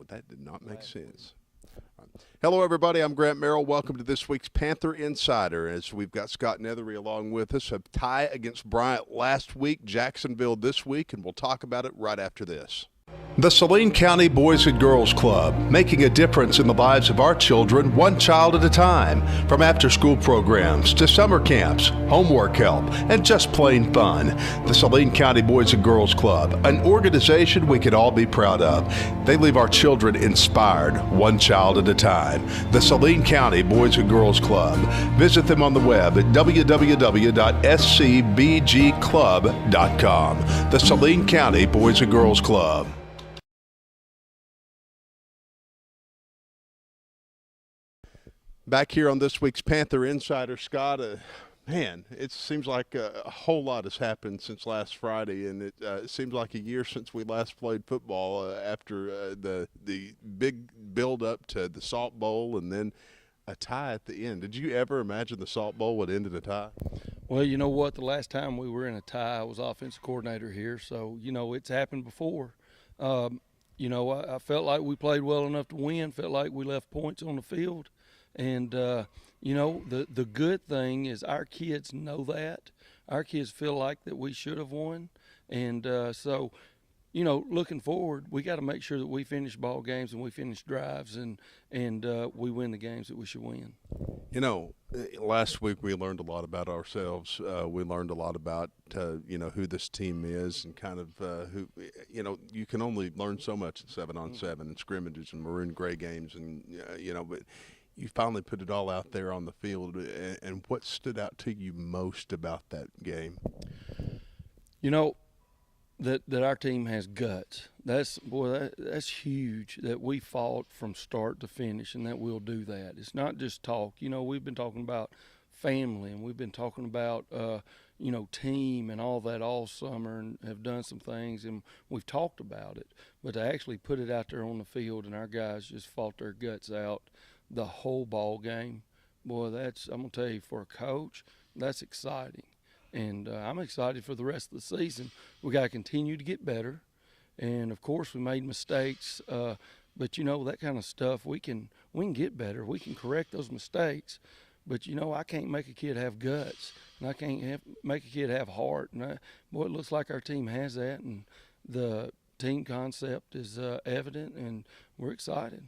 No, that did not make sense. Hello, everybody. I'm Grant Merrill. Welcome to this week's Panther Insider. As we've got Scott Neathery along with us, a tie against Bryant last week, Jacksonville this week, and we'll talk about it right after this. The Saline County Boys and Girls Club, making a difference in the lives of our children one child at a time. From after-school programs to summer camps, homework help, and just plain fun. The Saline County Boys and Girls Club, an organization we can all be proud of. They leave our children inspired one child at a time. The Saline County Boys and Girls Club. Visit them on the web at www.scbgclub.com. The Saline County Boys and Girls Club. Back here on this week's Panther Insider, Scott, man, it seems like a whole lot has happened since last Friday, and it seems like a year since we last played football after the big build-up to the Salt Bowl and then a tie at the end. Did you ever imagine the Salt Bowl would end in a tie? Well, you know what? The last time we were in a tie, I was offensive coordinator here, so, you know, it's happened before. You know, I felt like we played well enough to win, felt like we left points on the field. And, you know, the good thing is our kids know that. Our kids feel like that we should have won. And so, you know, looking forward, we got to make sure that we finish ball games and we finish drives and we win the games that we should win. You know, last week we learned a lot about ourselves. We learned a lot about, you know, who this team is and kind of who, you know, you can only learn so much in 7-on-7 and scrimmages and maroon gray games and, you know, but you finally put it all out there on the field, and what stood out to you most about that game? You know, that our team has guts. That's huge, that we fought from start to finish and that we'll do that. It's not just talk. You know, we've been talking about family and we've been talking about, you know, team and all that all summer and have done some things and we've talked about it. But to actually put it out there on the field and our guys just fought their guts out the whole ball game, boy, that's, I'm going to tell you, for a coach, that's exciting. And I'm excited for the rest of the season. We got to continue to get better. And, of course, we made mistakes. But, you know, that kind of stuff, we can get better. We can correct those mistakes. But, you know, I can't make a kid have guts. And I can't make a kid have heart. And, boy, it looks like our team has that. And the team concept is evident, and we're excited.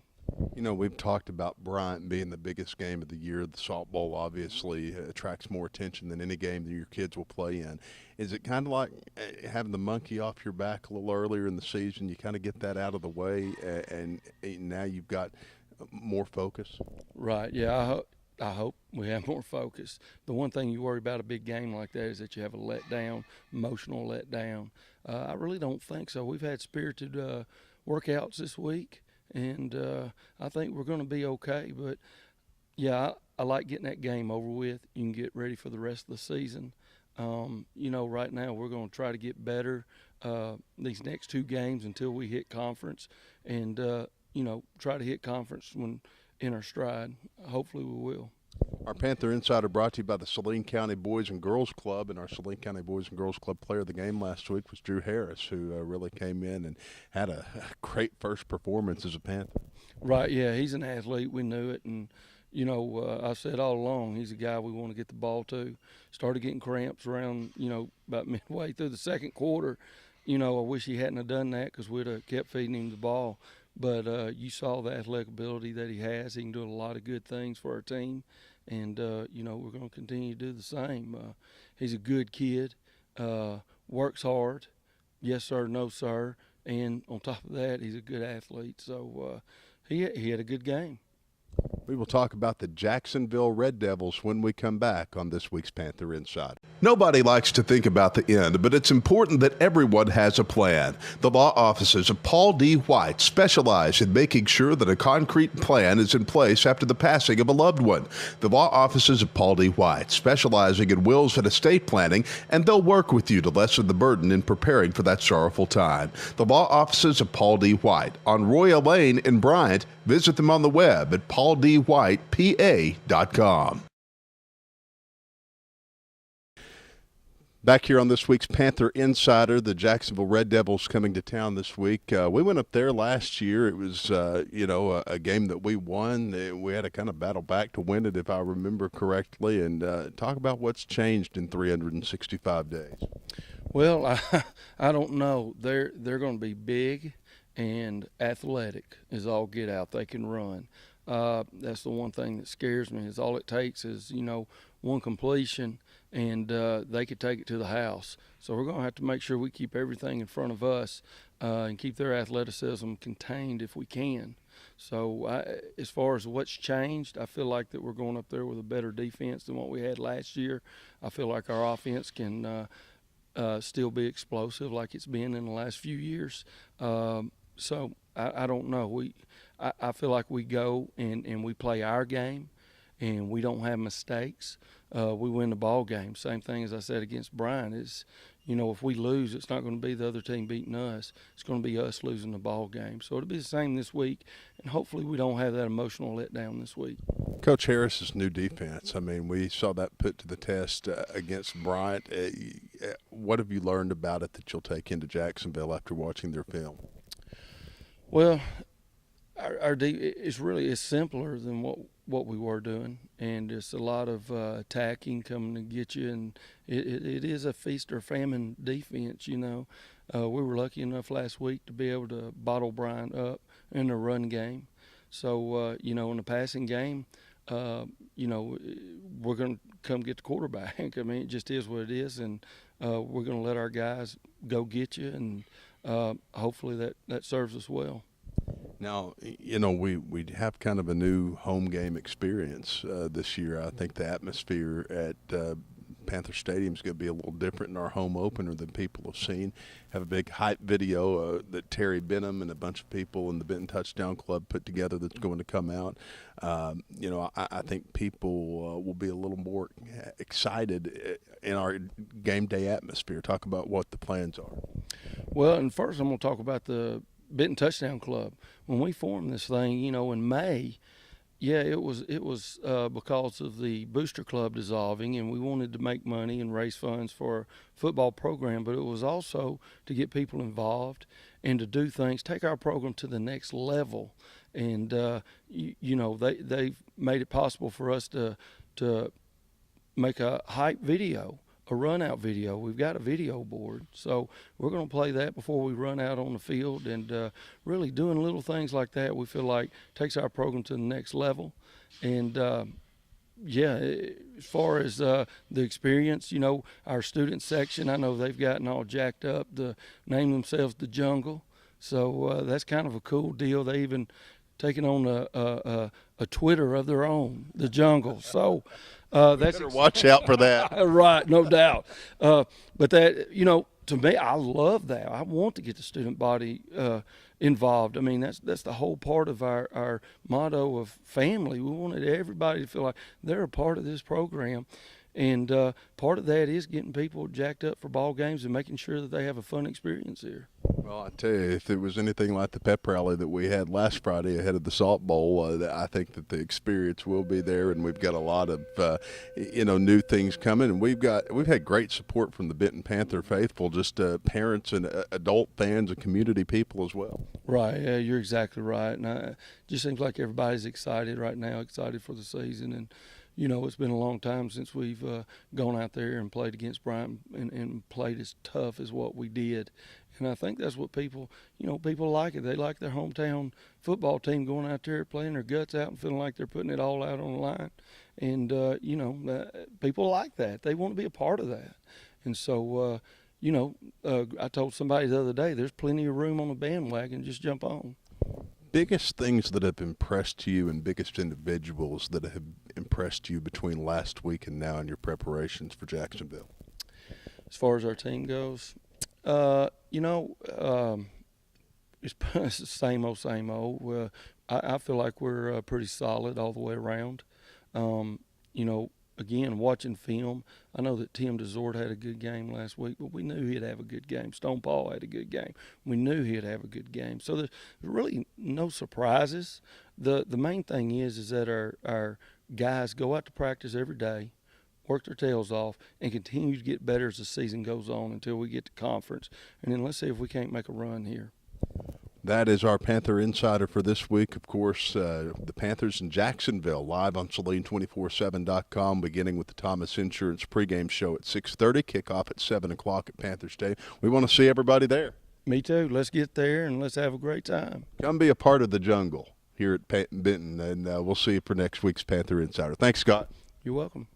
You know, we've talked about Bryant being the biggest game of the year. The Salt Bowl obviously attracts more attention than any game that your kids will play in. Is it kind of like having the monkey off your back a little earlier in the season? You kind of get that out of the way, and now you've got more focus? Right, yeah, I hope we have more focus. The one thing you worry about a big game like that is that you have a letdown, emotional letdown. I really don't think so. We've had spirited workouts this week. And I think we're going to be okay. But, yeah, I like getting that game over with. You can get ready for the rest of the season. You know, right now we're going to try to get better these next two games until we hit conference and, you know, try to hit conference when in our stride. Hopefully we will. Our Panther Insider brought to you by the Saline County Boys and Girls Club, and our Saline County Boys and Girls Club player of the game last week was Drew Harris, who really came in and had a great first performance as a Panther. Right, yeah, he's an athlete. We knew it, and, you know, I've said all along, he's a guy we want to get the ball to. Started getting cramps around, you know, about midway through the second quarter. You know, I wish he hadn't have done that because we'd have kept feeding him the ball. But you saw the athletic ability that he has. He can do a lot of good things for our team. And, you know, we're going to continue to do the same. He's a good kid, works hard, yes, sir, no, sir. And on top of that, he's a good athlete. So he had a good game. We will talk about the Jacksonville Red Devils when we come back on this week's Panther Inside. Nobody likes to think about the end, but it's important that everyone has a plan. The law offices of Paul D. White specialize in making sure that a concrete plan is in place after the passing of a loved one. The law offices of Paul D. White, specializing in wills and estate planning, and they'll work with you to lessen the burden in preparing for that sorrowful time. The law offices of Paul D. White on Royal Lane in Bryant. Visit them on the web at pauldwhitepa.com. Back here on this week's Panther Insider, the Jacksonville Red Devils coming to town this week. We went up there last year. It was, a game that we won. We had to kind of battle back to win it, if I remember correctly. And talk about what's changed in 365 days. Well, I don't know. They're going to be big and athletic as all get out. They can run. That's the one thing that scares me is all it takes is, one completion and they could take it to the house. So we're going to have to make sure we keep everything in front of us and keep their athleticism contained if we can. So as far as what's changed, I feel like that we're going up there with a better defense than what we had last year. I feel like our offense can still be explosive like it's been in the last few years. So I don't know. I feel like we go and we play our game and we don't have mistakes. We win the ball game. Same thing as I said against Bryan is, if we lose, it's not going to be the other team beating us. It's going to be us losing the ball game. So it'll be the same this week, and hopefully we don't have that emotional letdown this week. Coach Harris's new defense, I mean, we saw that put to the test against Bryant. What have you learned about it that you'll take into Jacksonville after watching their film? Well, our it's simpler than what we were doing, and it's a lot of attacking coming to get you, and it is a feast or famine defense. We were lucky enough last week to be able to bottle Bryant up in the run game. So in the passing game, we're going to come get the quarterback. I mean, it just is what it is, and we're going to let our guys go get you, and hopefully that serves us well. Now, we have kind of a new home game experience this year. I think the atmosphere at Panther Stadium is going to be a little different in our home opener than people have seen. Have a big hype video that Terry Benton and a bunch of people in the Benton Touchdown Club put together that's going to come out. I think people will be a little more excited in our game day atmosphere. Talk about what the plans are. Well, and first I'm going to talk about the Benton Touchdown Club. When we formed this thing, in May, it was because of the booster club dissolving, and we wanted to make money and raise funds for a football program, but it was also to get people involved and to do things, take our program to the next level. And they've made it possible for us to make a hype video, a run out video. We've got a video board, so we're going to play that before we run out on the field, and really doing little things like that we feel like takes our program to the next level. And as far as the experience, our student section, I know they've gotten all jacked up to name themselves the Jungle, so that's kind of a cool deal. They even taken on a Twitter of their own, the Jungle. So that's watch out for that. Right, no doubt. But that, to me, I love that. I want to get the student body involved. I mean, that's the whole part of our motto of family. We wanted everybody to feel like they're a part of this program. And part of that is getting people jacked up for ball games and making sure that they have a fun experience here. Well, I tell you, if it was anything like the pep rally that we had last Friday ahead of the Salt Bowl, I think that the experience will be there, and we've got a lot of new things coming, and we've had great support from the Benton Panther faithful, just parents and adult fans and community people as well. Right, yeah, you're exactly right, and it just seems like everybody's excited right now, excited for the season, and it's been a long time since we've gone out there and played against Bryant and played as tough as what we did. And I think that's what people like it. They like their hometown football team going out there playing their guts out and feeling like they're putting it all out on the line. And, people like that. They want to be a part of that. And so, I told somebody the other day, there's plenty of room on the bandwagon. Just jump on. Biggest things that have impressed you and biggest individuals that have impressed you between last week and now in your preparations for Jacksonville? As far as our team goes, it's the same old. I feel like we're pretty solid all the way around. Again, watching film, I know that Tim DeZord had a good game last week, but we knew he'd have a good game. Stone Paul had a good game. We knew he'd have a good game. So there's really no surprises. The main thing is that our guys go out to practice every day, work their tails off, and continue to get better as the season goes on until we get to conference. And then let's see if we can't make a run here. That is our Panther Insider for this week. Of course, the Panthers in Jacksonville, live on Saline247.com, beginning with the Thomas Insurance pregame show at 6:30, kickoff at 7 o'clock at Panther Stadium. We want to see everybody there. Me too. Let's get there and let's have a great time. Come be a part of the jungle here at Benton, and we'll see you for next week's Panther Insider. Thanks, Scott. You're welcome.